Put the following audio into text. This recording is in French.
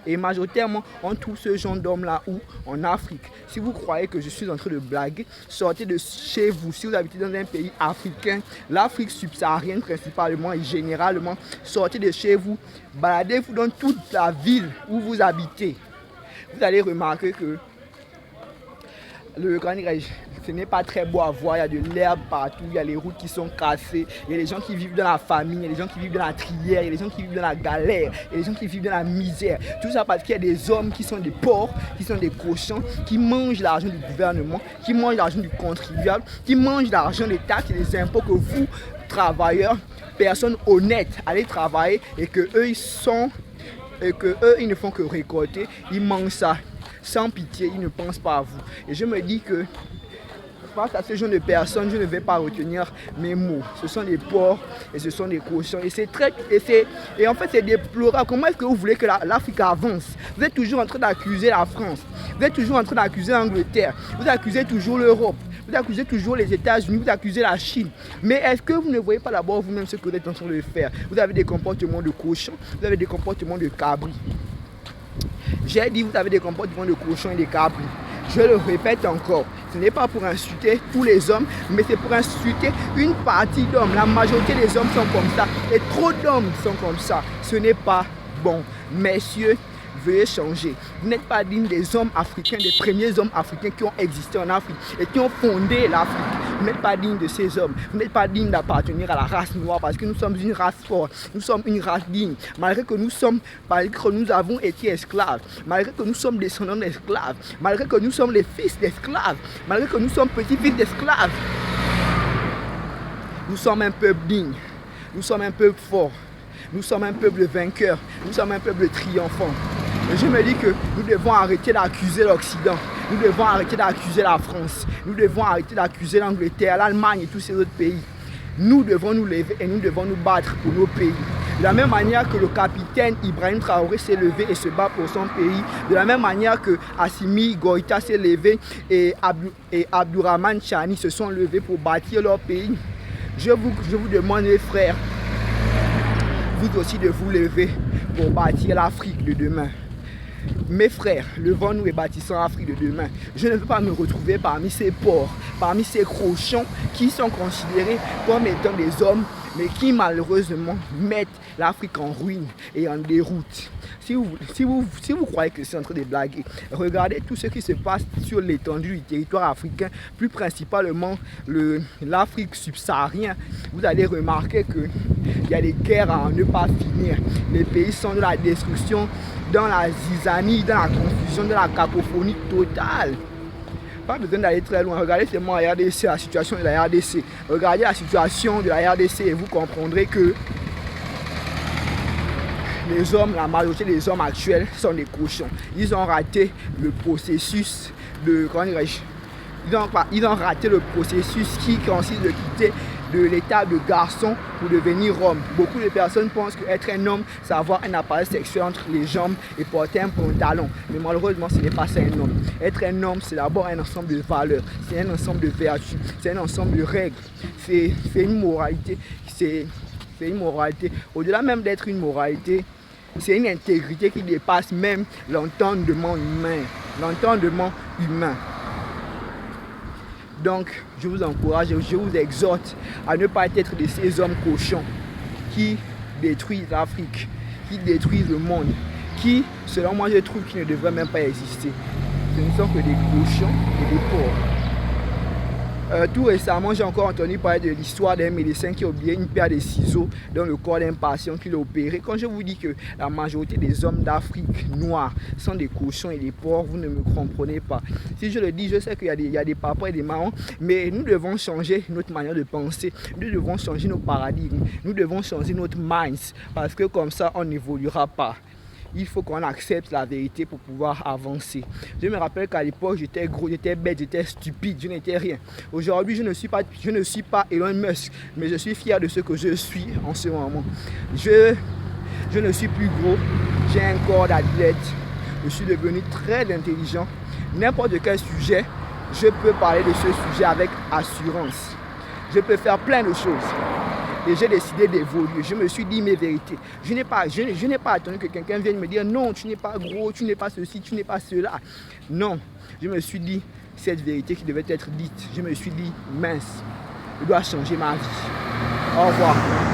Et majoritairement, on trouve ce genre d'hommes-là où? En Afrique. Si vous croyez que je suis en train de blaguer, sortez de chez vous. Si vous habitez dans un pays africain, l'Afrique subsaharienne principalement et généralement, sortez de chez vous, baladez-vous dans toute la ville où vous habitez. Vous allez remarquer que ce n'est pas très beau à voir, il y a de l'herbe partout, il y a les routes qui sont cassées, il y a des gens qui vivent dans la famine, il y a des gens qui vivent dans la trière, il y a des gens qui vivent dans la galère, il y a des gens qui vivent dans la misère. Tout ça parce qu'il y a des hommes qui sont des porcs, qui sont des cochons, qui mangent l'argent du gouvernement, qui mangent l'argent du contribuable, qui mangent l'argent des taxes et des impôts que vous, travailleurs, personnes honnêtes, allez travailler et que eux ils ne font que récolter, ils mangent ça. Sans pitié, ils ne pensent pas à vous. Et je me dis que face à ce genre de personnes, je ne vais pas retenir mes mots. Ce sont des porcs et ce sont des cochons. Et en fait, c'est déplorable. Comment est-ce que vous voulez que l'Afrique avance? Vous êtes toujours en train d'accuser la France. Vous êtes toujours en train d'accuser l'Angleterre. Vous accusez toujours l'Europe. Vous accusez toujours les États-Unis, vous accusez la Chine. Mais est-ce que vous ne voyez pas d'abord vous-même ce que vous êtes en train de faire? Vous avez des comportements de cochons, vous avez des comportements de cabris. J'ai dit vous avez des comportements de cochons et de cabris. Je le répète encore, ce n'est pas pour insulter tous les hommes, mais c'est pour insulter une partie d'hommes. La majorité des hommes sont comme ça et trop d'hommes sont comme ça. Ce n'est pas bon. Messieurs, veuillez changer. Vous n'êtes pas digne des hommes africains, des premiers hommes africains qui ont existé en Afrique et qui ont fondé l'Afrique. Vous n'êtes pas digne de ces hommes. Vous n'êtes pas digne d'appartenir à la race noire parce que nous sommes une race forte. Nous sommes une race digne. Malgré que nous avons été esclaves, malgré que nous sommes descendants d'esclaves, malgré que nous sommes les fils d'esclaves, malgré que nous sommes petits-fils d'esclaves, nous sommes un peuple digne. Nous sommes un peuple fort. Nous sommes un peuple vainqueur. Nous sommes un peuple triomphant. Et je me dis que nous devons arrêter d'accuser l'Occident. Nous devons arrêter d'accuser la France. Nous devons arrêter d'accuser l'Angleterre, l'Allemagne et tous ces autres pays. Nous devons nous lever et nous devons nous battre pour nos pays. De la même manière que le capitaine Ibrahim Traoré s'est levé et se bat pour son pays, de la même manière que Assimi Goïta s'est levé et Abdourahmane Chani se sont levés pour bâtir leur pays. Je vous demande, mes frères, vous aussi de vous lever pour bâtir l'Afrique de demain. Mes frères, levons-nous et bâtissons l'Afrique de demain. Je ne veux pas me retrouver parmi ces porcs, parmi ces cochons qui sont considérés comme étant des hommes, mais qui malheureusement mettent l'Afrique en ruine et en déroute. Si vous croyez que c'est en train de blaguer, regardez tout ce qui se passe sur l'étendue du territoire africain, plus principalement l'Afrique subsaharienne. Vous allez remarquer qu'il y a des guerres à ne pas finir. Les pays sont dans la destruction, dans la zizanie, dans la confusion, dans la cacophonie totale. Pas besoin d'aller très loin. Regardez seulement la RDC, la situation de la RDC. Regardez la situation de la RDC et vous comprendrez que les hommes, la majorité des hommes actuels sont des cochons. Ils ont raté le processus de... Comment dirais-je? Ils ont raté le processus qui consiste de quitter de l'état de garçon pour devenir homme. Beaucoup de personnes pensent qu'être un homme, c'est avoir un appareil sexuel entre les jambes et porter un pantalon. Mais malheureusement, ce n'est pas ça un homme. Être un homme, c'est d'abord un ensemble de valeurs, c'est un ensemble de vertus, c'est un ensemble de règles. C'est une moralité. C'est une moralité. Au-delà même d'être une moralité, c'est une intégrité qui dépasse même l'entendement humain. L'entendement humain. Donc, je vous encourage, je vous exhorte à ne pas être de ces hommes cochons qui détruisent l'Afrique, qui détruisent le monde, qui, selon moi, je trouve qu'ils ne devraient même pas exister. Ce ne sont que des cochons et des porcs. Tout récemment, j'ai encore entendu parler de l'histoire d'un médecin qui a oublié une paire de ciseaux dans le corps d'un patient qu'il a opéré. Quand je vous dis que la majorité des hommes d'Afrique noire sont des cochons et des porcs, vous ne me comprenez pas. Si je le dis, je sais qu'il y a des papas et des mamans, mais nous devons changer notre manière de penser. Nous devons changer nos paradigmes. Nous devons changer notre mind parce que comme ça, on n'évoluera pas. Il faut qu'on accepte la vérité pour pouvoir avancer. Je me rappelle qu'à l'époque, j'étais gros, j'étais bête, j'étais stupide, je n'étais rien. Aujourd'hui, je ne suis pas Elon Musk, mais je suis fier de ce que je suis en ce moment. Je ne suis plus gros, j'ai un corps d'athlète, je suis devenu très intelligent. N'importe quel sujet, je peux parler de ce sujet avec assurance. Je peux faire plein de choses. et j'ai décidé d'évoluer. Je me suis dit mes vérités. Je n'ai pas attendu que quelqu'un vienne me dire non, tu n'es pas gros, tu n'es pas ceci, tu n'es pas cela. Non, je me suis dit cette vérité qui devait être dite. Je me suis dit mince, je dois changer ma vie. Au revoir.